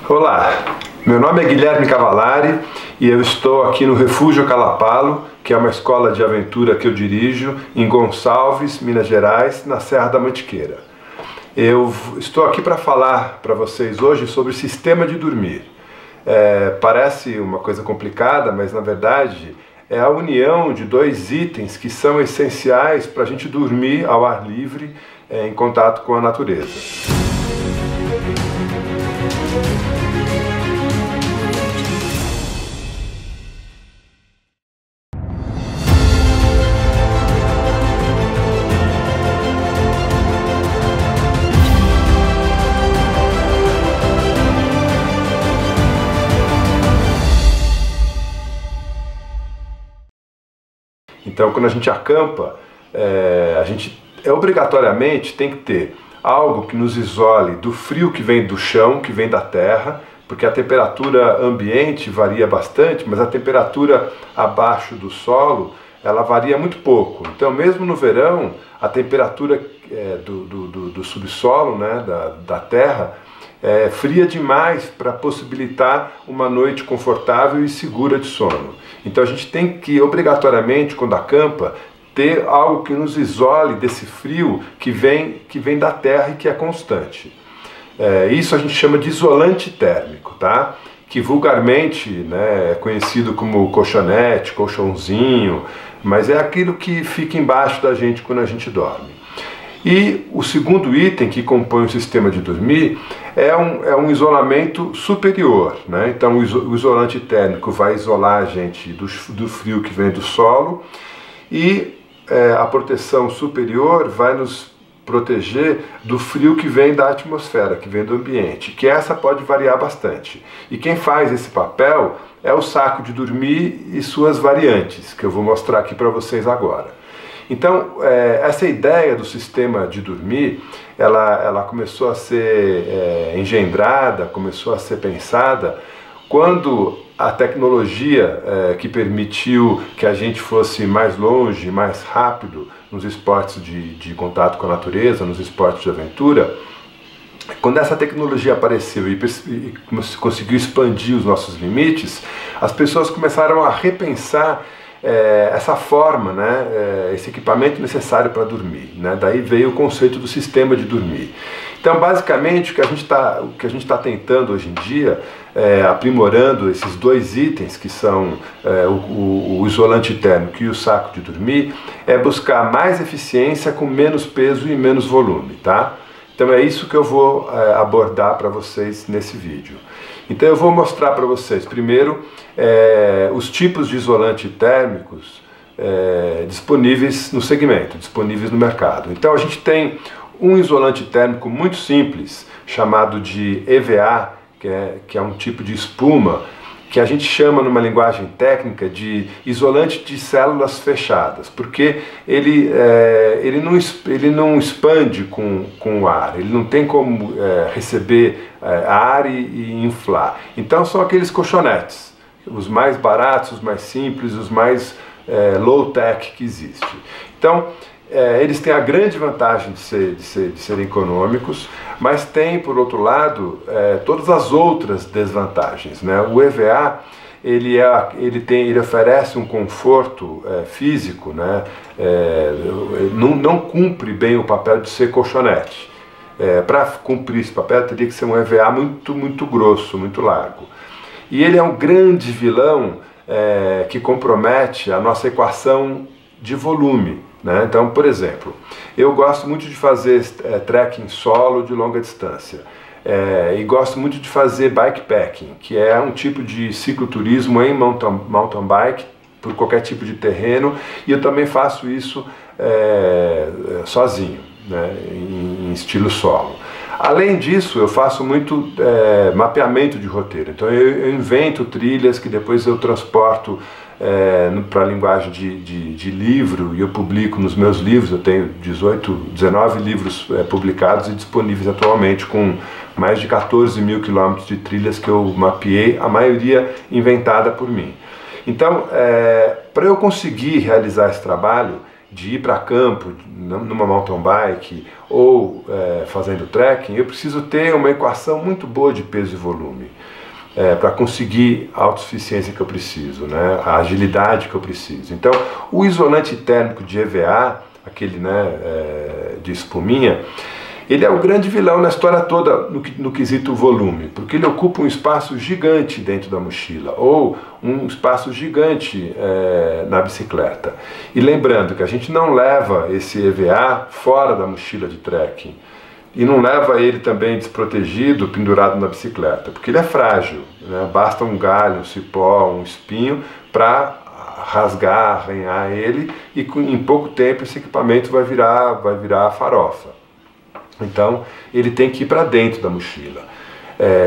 Olá, meu nome é Guilherme Cavallari e eu estou aqui no Refúgio Calapalo, que é uma escola de aventura que eu dirijo em Gonçalves, Minas Gerais, na Serra da Mantiqueira. Eu estou aqui para falar para vocês hoje sobre sistema de dormir. Parece uma coisa complicada, mas na verdade é a união de dois itens que são essenciais para a gente dormir ao ar livre, em contato com a natureza. Então, quando a gente acampa, a gente obrigatoriamente tem que ter algo que nos isole do frio que vem do chão, que vem da terra, porque a temperatura ambiente varia bastante, mas a temperatura abaixo do solo, ela varia muito pouco. Então, mesmo no verão, a temperatura do subsolo, né, da terra, é fria demais para possibilitar uma noite confortável e segura de sono. Então a gente tem que, obrigatoriamente, quando acampa, ter algo que nos isole desse frio que vem da terra e que é constante. Isso a gente chama de isolante térmico, tá? Que vulgarmente, né, é conhecido como colchonete, colchãozinho, mas é aquilo que fica embaixo da gente quando a gente dorme. E o segundo item que compõe o sistema de dormir é um isolamento superior, né? Então o isolante térmico vai isolar a gente do frio que vem do solo e a proteção superior vai nos proteger do frio que vem da atmosfera, que vem do ambiente, que essa pode variar bastante. E quem faz esse papel é o saco de dormir e suas variantes, que eu vou mostrar aqui para vocês agora. Então, essa ideia do sistema de dormir, ela começou a ser engendrada, começou a ser pensada quando a tecnologia que permitiu que a gente fosse mais longe, mais rápido nos esportes de contato com a natureza, nos esportes de aventura, quando essa tecnologia apareceu e conseguiu expandir os nossos limites, as pessoas começaram a repensar essa forma, né, esse equipamento necessário para dormir, né? Daí veio o conceito do sistema de dormir. Então, basicamente, o que a gente está tentando hoje em dia, aprimorando esses dois itens, que são o isolante térmico e o saco de dormir, é buscar mais eficiência com menos peso e menos volume, tá? Então é isso que eu vou abordar para vocês nesse vídeo. Então eu vou mostrar para vocês, primeiro, os tipos de isolante térmicos disponíveis no segmento, disponíveis no mercado. Então a gente tem um isolante térmico muito simples, chamado de EVA, que é um tipo de espuma, que a gente chama numa linguagem técnica de isolante de células fechadas, porque ele não expande com o ar, ele não tem como receber ar e inflar. Então são aqueles colchonetes, os mais baratos, os mais simples, os mais low-tech que existe. Então, eles têm a grande vantagem de serem econômicos, mas tem, por outro lado, todas as outras desvantagens, né? O EVA ele oferece um conforto físico, né? Não cumpre bem o papel de ser colchonete. Para cumprir esse papel teria que ser um EVA muito grosso, muito largo. E ele é um grande vilão que compromete a nossa equação de volume, né? Então, por exemplo, eu gosto muito de fazer trekking solo de longa distância e gosto muito de fazer bikepacking, que é um tipo de cicloturismo em mountain bike, por qualquer tipo de terreno, e eu também faço isso sozinho, né, em estilo solo. Além disso, eu faço muito mapeamento de roteiro, então eu invento trilhas que depois eu transporto para a linguagem de livro, e eu publico nos meus livros. Eu tenho 19 livros publicados e disponíveis atualmente, com mais de 14 mil quilômetros de trilhas que eu mapeei, a maioria inventada por mim. Então, para eu conseguir realizar esse trabalho, de ir para campo, numa mountain bike ou fazendo trekking, eu preciso ter uma equação muito boa de peso e volume para conseguir a autossuficiência que eu preciso, né, a agilidade que eu preciso. Então, o isolante térmico de EVA, aquele de espuminha, ele é o grande vilão na história toda no quesito volume, porque ele ocupa um espaço gigante dentro da mochila, ou um espaço gigante na bicicleta. E lembrando que a gente não leva esse EVA fora da mochila de trekking, e não leva ele também desprotegido, pendurado na bicicleta, porque ele é frágil, né? Basta um galho, um cipó, um espinho para rasgar, arranhar ele, e em pouco tempo esse equipamento vai virar farofa. Então, ele tem que ir para dentro da mochila.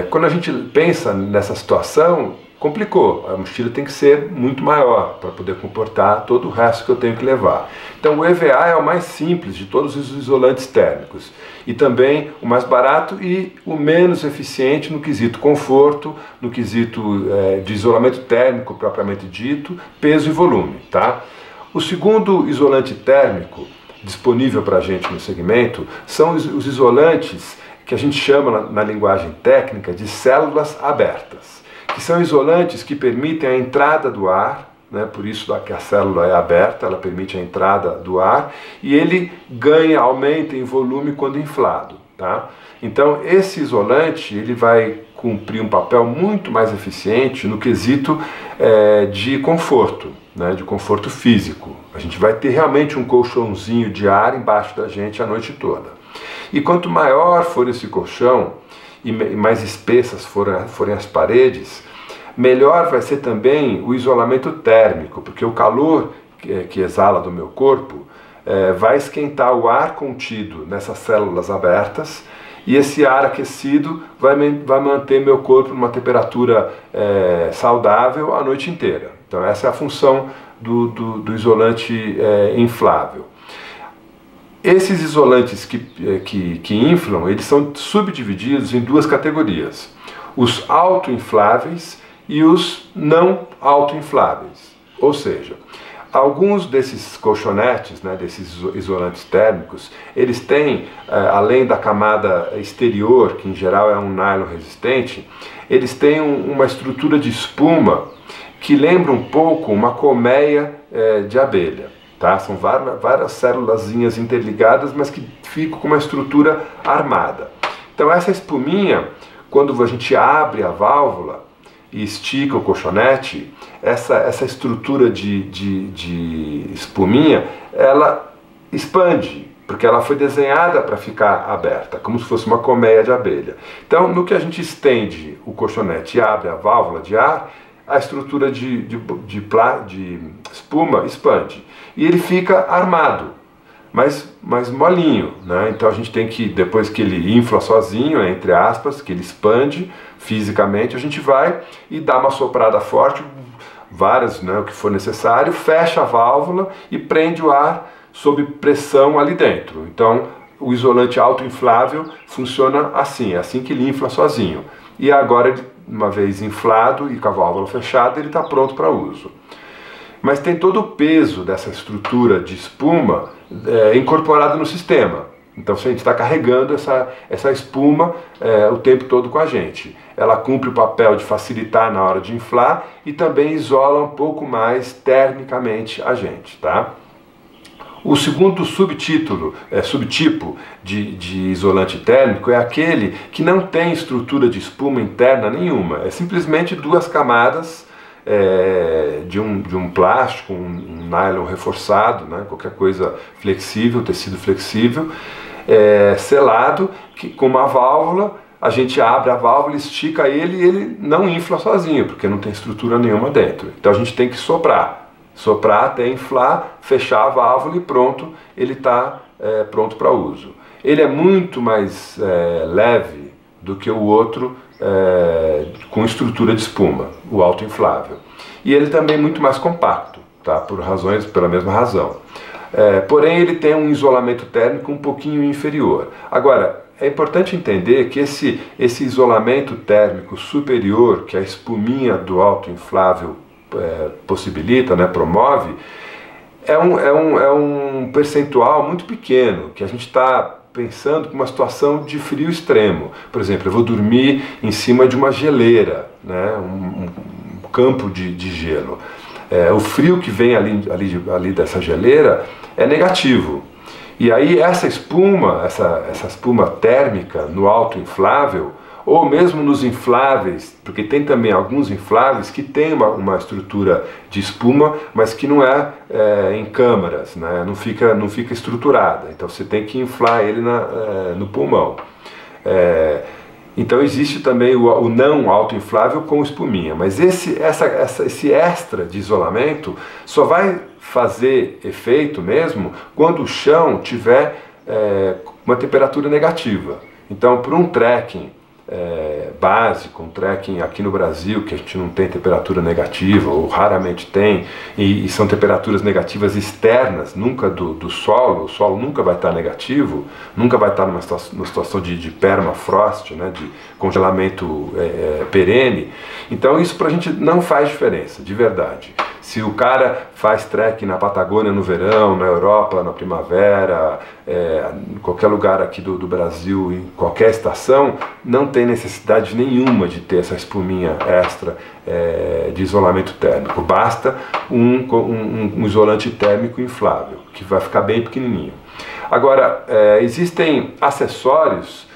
Quando a gente pensa nessa situação, complicou. A mochila tem que ser muito maior para poder comportar todo o resto que eu tenho que levar. Então, o EVA é o mais simples de todos os isolantes térmicos. E também o mais barato e o menos eficiente no quesito conforto, no quesito de isolamento térmico propriamente dito, peso e volume. Tá? O segundo isolante térmico disponível para a gente no segmento são os isolantes que a gente chama na linguagem técnica de células abertas, que são isolantes que permitem a entrada do ar, né, por isso que a célula é aberta, ela permite a entrada do ar, e ele aumenta em volume quando inflado. Tá? Então esse isolante ele vai cumprir um papel muito mais eficiente no quesito de conforto, né, de conforto físico. A gente vai ter realmente um colchãozinho de ar embaixo da gente a noite toda. E quanto maior for esse colchão e mais espessas forem as paredes, melhor vai ser também o isolamento térmico, porque o calor que exala do meu corpo vai esquentar o ar contido nessas células abertas, e esse ar aquecido vai manter meu corpo numa temperatura saudável a noite inteira. Então essa é a função do isolante inflável. Esses isolantes que inflam, eles são subdivididos em duas categorias: os autoinfláveis e os não autoinfláveis. Ou seja, alguns desses colchonetes, né, desses isolantes térmicos, eles têm, além da camada exterior, que em geral é um nylon resistente, eles têm uma estrutura de espuma que lembra um pouco uma colmeia de abelha. Tá? São várias célulazinhas interligadas, mas que ficam com uma estrutura armada. Então essa espuminha, quando a gente abre a válvula e estica o colchonete, essa estrutura de espuminha, ela expande, porque ela foi desenhada para ficar aberta, como se fosse uma colmeia de abelha. Então, no que a gente estende o colchonete e abre a válvula de ar, a estrutura de espuma expande. E ele fica armado, mas molinho, né? Então a gente tem que, depois que ele infla sozinho, entre aspas, que ele expande fisicamente, a gente vai e dá uma soprada forte, várias, né, o que for necessário, fecha a válvula e prende o ar sob pressão ali dentro. Então o isolante autoinflável funciona assim, é assim que ele infla sozinho. E agora, uma vez inflado e com a válvula fechada, ele está pronto para uso. Mas tem todo o peso dessa estrutura de espuma incorporado no sistema. Então, se a gente está carregando essa espuma o tempo todo com a gente, ela cumpre o papel de facilitar na hora de inflar e também isola um pouco mais termicamente a gente. Tá? O segundo subtipo de isolante térmico é aquele que não tem estrutura de espuma interna nenhuma. É simplesmente duas camadas de um plástico, um nylon reforçado, né, qualquer coisa flexível, tecido flexível, selado, com uma válvula. A gente abre a válvula, estica ele e ele não infla sozinho, porque não tem estrutura nenhuma dentro. Então a gente tem que soprar até inflar, fechar a válvula e pronto, ele está pronto para uso. Ele é muito mais leve do que o outro com estrutura de espuma, o autoinflável. E ele também é muito mais compacto, tá? Pela mesma razão. Porém, ele tem um isolamento térmico um pouquinho inferior. Agora, é importante entender que esse isolamento térmico superior, que a espuminha do autoinflável possibilita, né, promove, é um percentual muito pequeno, que a gente está pensando com uma situação de frio extremo. Por exemplo, eu vou dormir em cima de uma geleira, né, um campo de gelo. O frio que vem ali dessa geleira é negativo. E aí essa espuma térmica no autoinflável, ou mesmo nos infláveis, porque tem também alguns infláveis que tem uma estrutura de espuma, mas que não é em câmaras, né? não fica estruturada, então você tem que inflar ele no pulmão. Então existe também o não autoinflável com espuminha, mas esse extra de isolamento só vai fazer efeito mesmo quando o chão tiver uma temperatura negativa. Então, para um trekking básico, um trekking aqui no Brasil, que a gente não tem temperatura negativa, ou raramente tem, e são temperaturas negativas externas, nunca do solo, o solo nunca vai estar negativo, nunca vai estar numa situação de permafrost, né, de congelamento perene. Então isso pra gente não faz diferença, de verdade. Se o cara faz trekking na Patagônia no verão, na Europa na primavera, em qualquer lugar aqui do Brasil, em qualquer estação, não tem necessidade nenhuma de ter essa espuminha extra de isolamento térmico. Basta um isolante térmico inflável, que vai ficar bem pequenininho. Agora, existem acessórios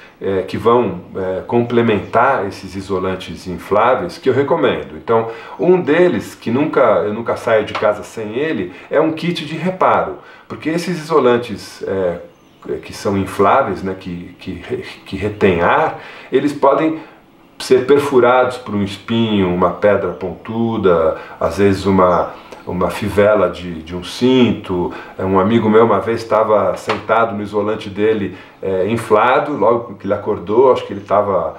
que vão complementar esses isolantes infláveis que eu recomendo. Então, um deles, que eu nunca saio de casa sem ele, é um kit de reparo, porque esses isolantes que são infláveis, né, que retêm ar, eles podem ser perfurados por um espinho, uma pedra pontuda, às vezes uma fivela de um cinto. Um amigo meu uma vez estava sentado no isolante dele inflado, logo que ele acordou, acho que ele estava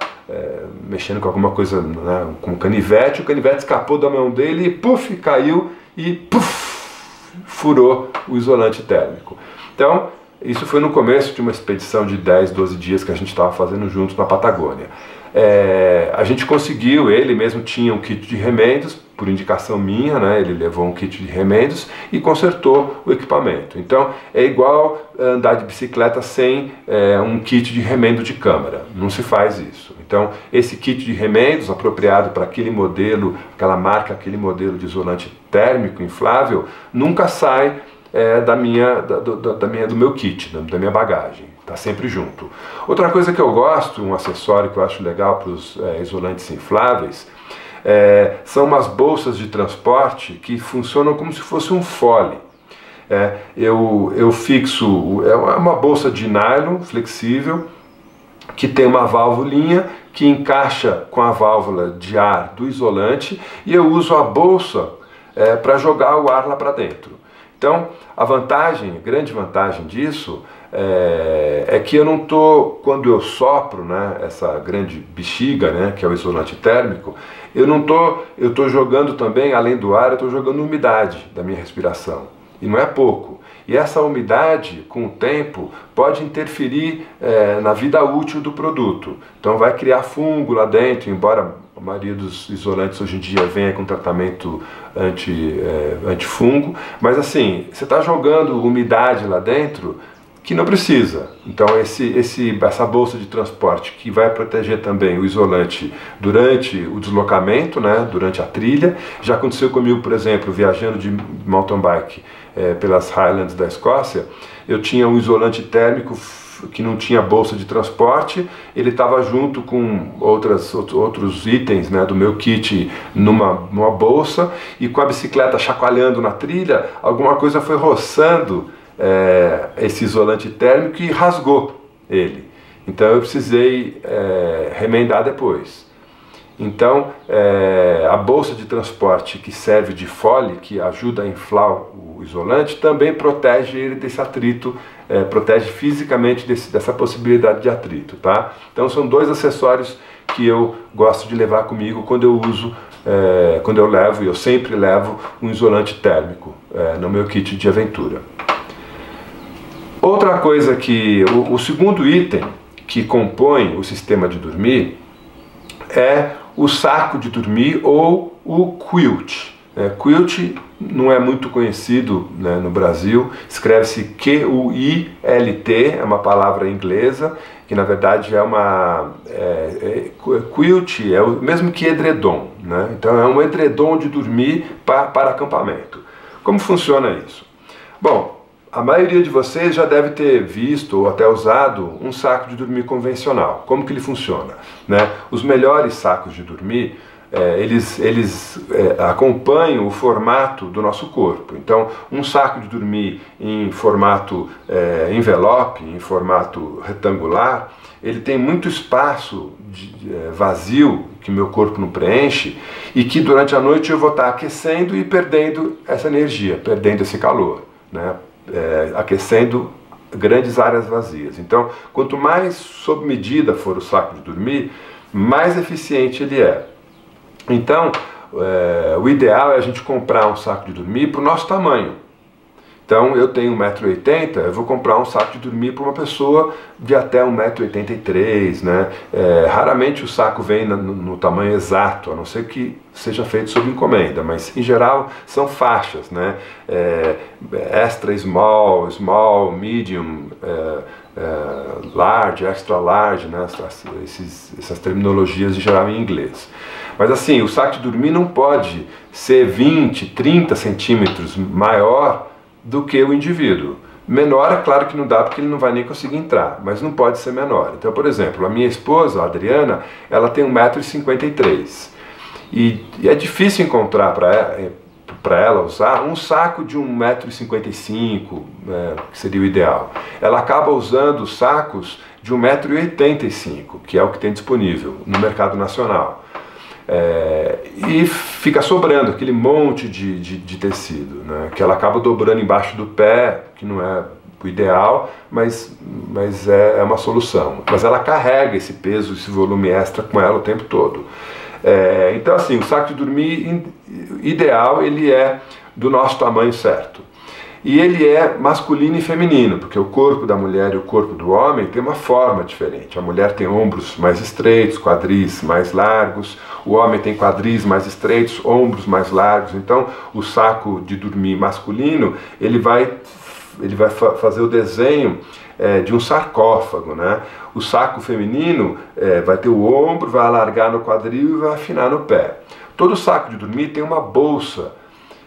mexendo com alguma coisa, né, com canivete, o canivete escapou da mão dele e puf, caiu e puf, furou o isolante térmico. Então, isso foi no começo de uma expedição de 10, 12 dias que a gente estava fazendo juntos na Patagônia. A gente conseguiu, ele mesmo tinha um kit de remendos, por indicação minha, né, ele levou um kit de remendos e consertou o equipamento. Então é igual andar de bicicleta sem um kit de remendo de câmara, não se faz isso. Então esse kit de remendos apropriado para aquele modelo, aquela marca, aquele modelo de isolante térmico inflável, nunca sai do meu kit, da minha bagagem, está sempre junto. Outra coisa que eu gosto, um acessório que eu acho legal para os isolantes infláveis, são umas bolsas de transporte que funcionam como se fosse um fole. Eu fixo, é uma bolsa de nylon flexível, que tem uma válvulinha que encaixa com a válvula de ar do isolante, e eu uso a bolsa para jogar o ar lá para dentro. Então, a grande vantagem disso é que eu não estou, quando eu sopro, né, essa grande bexiga, né, que é o isolante térmico, eu estou jogando também, além do ar, eu estou jogando umidade da minha respiração. E não é pouco. E essa umidade, com o tempo, pode interferir na vida útil do produto. Então vai criar fungo lá dentro, embora a maioria dos isolantes hoje em dia venha com tratamento antifungo, mas assim, você está jogando umidade lá dentro que não precisa. Então essa bolsa de transporte que vai proteger também o isolante durante o deslocamento, né, durante a trilha. Já aconteceu comigo, por exemplo, viajando de mountain bike pelas Highlands da Escócia, eu tinha um isolante térmico que não tinha bolsa de transporte, ele estava junto com outros itens, né, do meu kit numa bolsa, e com a bicicleta chacoalhando na trilha, alguma coisa foi roçando esse isolante térmico e rasgou ele. Então eu precisei remendar depois. Então a bolsa de transporte que serve de fole, que ajuda a inflar o isolante, também protege ele desse atrito, protege fisicamente dessa possibilidade de atrito, tá? Então são dois acessórios que eu gosto de levar comigo quando eu uso, quando eu levo, e eu sempre levo um isolante térmico no meu kit de aventura. Outra coisa que, o segundo item que compõe o sistema de dormir é o saco de dormir ou o quilt. Quilt não é muito conhecido, né, no Brasil, escreve-se Q-U-I-L-T, é uma palavra inglesa, que na verdade é uma... quilt é o mesmo que edredom, né? Então é um edredom de dormir para acampamento. Como funciona isso? Bom, a maioria de vocês já deve ter visto ou até usado um saco de dormir convencional. Como que ele funciona, né? Os melhores sacos de dormir, eles acompanham o formato do nosso corpo. Então, um saco de dormir em formato envelope, em formato retangular, ele tem muito espaço vazio que meu corpo não preenche e que durante a noite eu vou estar aquecendo e perdendo essa energia, perdendo esse calor, né? Aquecendo grandes áreas vazias. Então, quanto mais sob medida for o saco de dormir, mais eficiente ele é. Então, o ideal é a gente comprar um saco de dormir para o nosso tamanho. Então, eu tenho 1,80 m, eu vou comprar um saco de dormir para uma pessoa de até 1,83 m, né? Raramente o saco vem no tamanho exato, a não ser que seja feito sob encomenda, mas em geral são faixas, né? Extra small, small, medium, large, extra large, né? Essas terminologias em geral em inglês. Mas assim, o saco de dormir não pode ser 20, 30 centímetros maior do que o indivíduo. Menor, é claro que não dá, porque ele não vai nem conseguir entrar, mas não pode ser menor. Então, por exemplo, a minha esposa, a Adriana, ela tem 1,53 m. E é difícil encontrar para ela usar um saco de 1,55 m, que seria o ideal. Ela acaba usando sacos de 1,85 m, que é o que tem disponível no mercado nacional. E fica sobrando aquele monte de tecido, né, que ela acaba dobrando embaixo do pé, que não é o ideal, mas é uma solução. Mas ela carrega esse peso, esse volume extra com ela o tempo todo. Então assim, o saco de dormir ideal, ele é do nosso tamanho certo. E ele é masculino e feminino, porque o corpo da mulher e o corpo do homem tem uma forma diferente. A mulher tem ombros mais estreitos, quadris mais largos, o homem tem quadris mais estreitos, ombros mais largos. Então, o saco de dormir masculino, ele vai fazer o desenho de um sarcófago, né? O saco feminino vai ter o ombro, vai alargar no quadril e vai afinar no pé. Todo saco de dormir tem uma bolsa,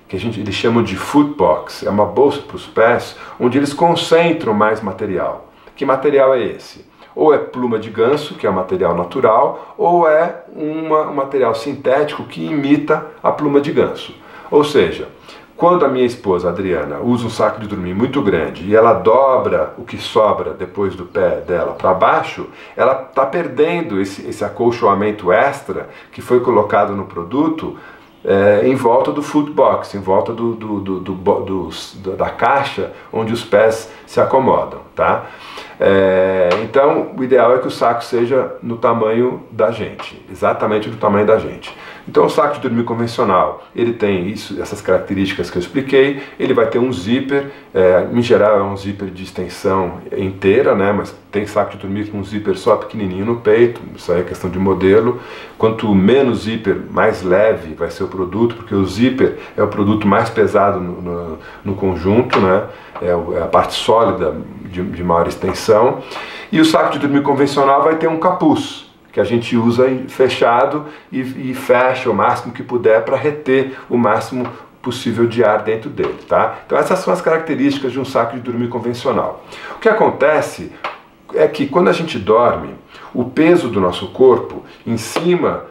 que eles chamam de foot box, é uma bolsa para os pés, onde eles concentram mais material. Que material é esse? Ou é pluma de ganso, que é um material natural, ou é um material sintético que imita a pluma de ganso. Ou seja, quando a minha esposa, Adriana, usa um saco de dormir muito grande e ela dobra o que sobra depois do pé dela para baixo, ela está perdendo esse acolchoamento extra que foi colocado no produto, em volta do foot box, em volta da caixa onde os pés se acomodam, tá? Então, o ideal é que o saco seja no tamanho da gente, exatamente do tamanho da gente. Então, o saco de dormir convencional, ele tem essas características que eu expliquei. Ele vai ter um zíper, em geral é um zíper de extensão inteira, né? Mas tem saco de dormir com um zíper só pequenininho no peito, isso aí é questão de modelo. Quanto menos zíper, mais leve vai ser o produto, porque o zíper é o produto mais pesado no conjunto, né? É a parte sólida de maior extensão. E o saco de dormir convencional vai ter um capuz, que a gente usa fechado e fecha o máximo que puder para reter o máximo possível de ar dentro dele, tá? Então essas são as características de um saco de dormir convencional. O que acontece é que quando a gente dorme, o peso do nosso corpo em cima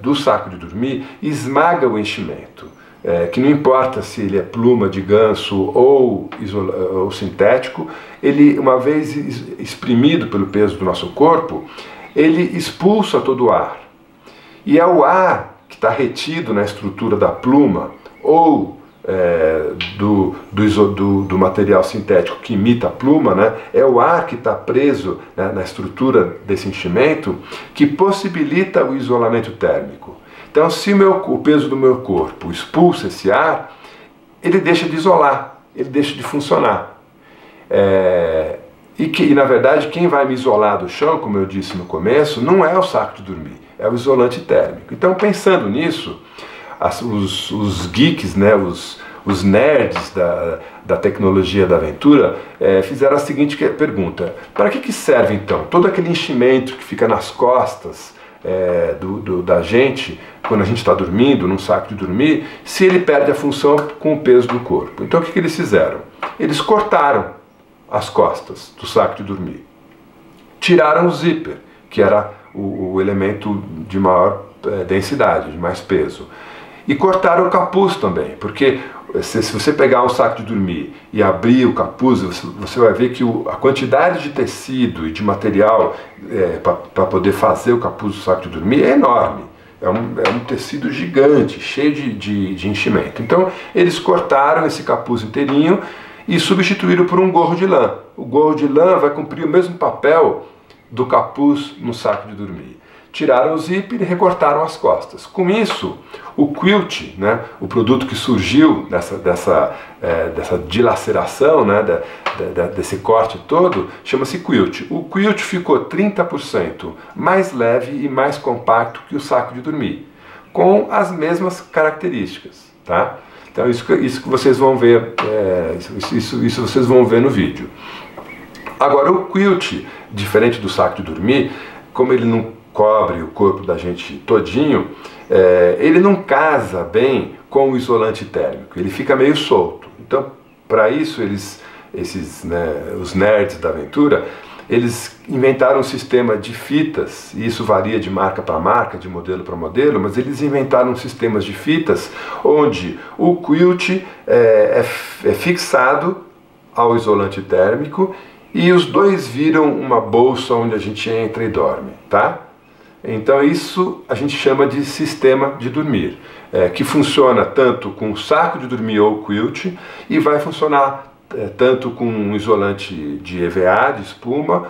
do saco de dormir esmaga o enchimento. Que não importa se ele é pluma de ganso ou sintético, ele, uma vez exprimido pelo peso do nosso corpo, ele expulsa todo o ar. E é o ar que está retido na estrutura da pluma ou do material sintético que imita a pluma, né? É o ar que está preso, né, na estrutura desse enchimento, que possibilita o isolamento térmico. Então, se o peso do meu corpo expulsa esse ar, ele deixa de isolar, ele deixa de funcionar. E na verdade, quem vai me isolar do chão, como eu disse no começo, não é o saco de dormir, é o isolante térmico. Então, pensando nisso, os geeks, né, os nerds da tecnologia da aventura fizeram a seguinte pergunta: para que serve então todo aquele enchimento que fica nas costas da gente quando a gente está dormindo, num saco de dormir, se ele perde a função com o peso do corpo? Então o que eles fizeram? Eles cortaram as costas do saco de dormir, tiraram o zíper, que era o elemento de maior densidade, de mais peso, e cortaram o capuz também, porque se você pegar um saco de dormir e abrir o capuz, você vai ver que a quantidade de tecido e de material para poder fazer o capuz do saco de dormir é enorme. É um tecido gigante, cheio de enchimento. Então eles cortaram esse capuz inteirinho e substituíram por um gorro de lã. O gorro de lã vai cumprir o mesmo papel do capuz no saco de dormir. Tiraram o zíper e recortaram as costas. Com isso, o quilt, né, o produto que surgiu dessa dilaceração, né, desse corte todo, chama-se quilt. O quilt ficou 30% mais leve e mais compacto que o saco de dormir, com as mesmas características, tá? Então isso que vocês vão ver, isso vocês vão ver no vídeo. Agora, o quilt, diferente do saco de dormir, como ele não cobre o corpo da gente todinho, ele não casa bem com o isolante térmico, ele fica meio solto. Então, para isso, os nerds da aventura, eles inventaram um sistema de fitas, e isso varia de marca para marca, de modelo para modelo, mas eles inventaram sistemas de fitas onde o quilt é fixado ao isolante térmico e os dois viram uma bolsa onde a gente entra e dorme, tá? Então isso a gente chama de sistema de dormir, que funciona tanto com o saco de dormir ou quilt, e vai funcionar tanto com um isolante de EVA, de espuma,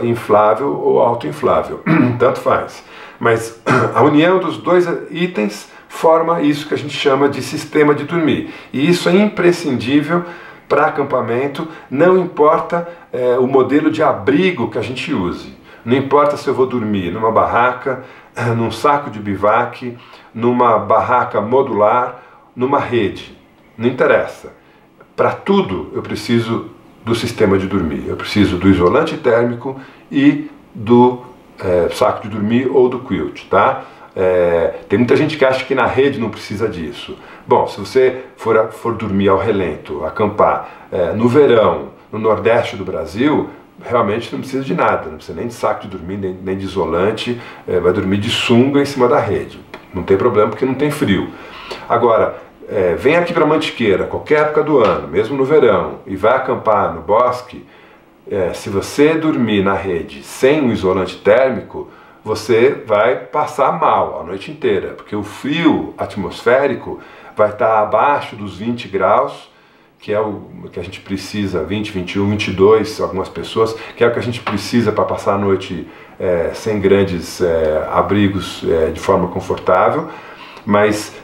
inflável ou autoinflável, tanto faz. Mas a união dos dois itens forma isso que a gente chama de sistema de dormir, e isso é imprescindível para acampamento, não importa o modelo de abrigo que a gente use. Não importa se eu vou dormir numa barraca, num saco de bivac, numa barraca modular, numa rede. Não interessa. Para tudo eu preciso do sistema de dormir. Eu preciso do isolante térmico e do saco de dormir ou do quilt, tá? Tem muita gente que acha que na rede não precisa disso. Bom, se você for dormir ao relento, acampar no verão, no nordeste do Brasil, realmente não precisa de nada, não precisa nem de saco de dormir, nem de isolante, vai dormir de sunga em cima da rede. Não tem problema porque não tem frio. Agora, vem aqui para Mantiqueira, qualquer época do ano, mesmo no verão, e vai acampar no bosque, se você dormir na rede sem o isolante térmico, você vai passar mal a noite inteira, porque o frio atmosférico vai estar abaixo dos 20 graus, que é o que a gente precisa, 20, 21, 22, algumas pessoas, que é o que a gente precisa para passar a noite sem grandes abrigos de forma confortável, mas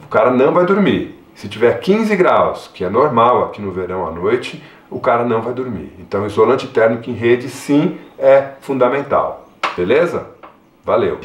o cara não vai dormir. Se tiver 15 graus, que é normal aqui no verão à noite, o cara não vai dormir. Então, isolante térmico em rede, sim, é fundamental. Beleza? Valeu!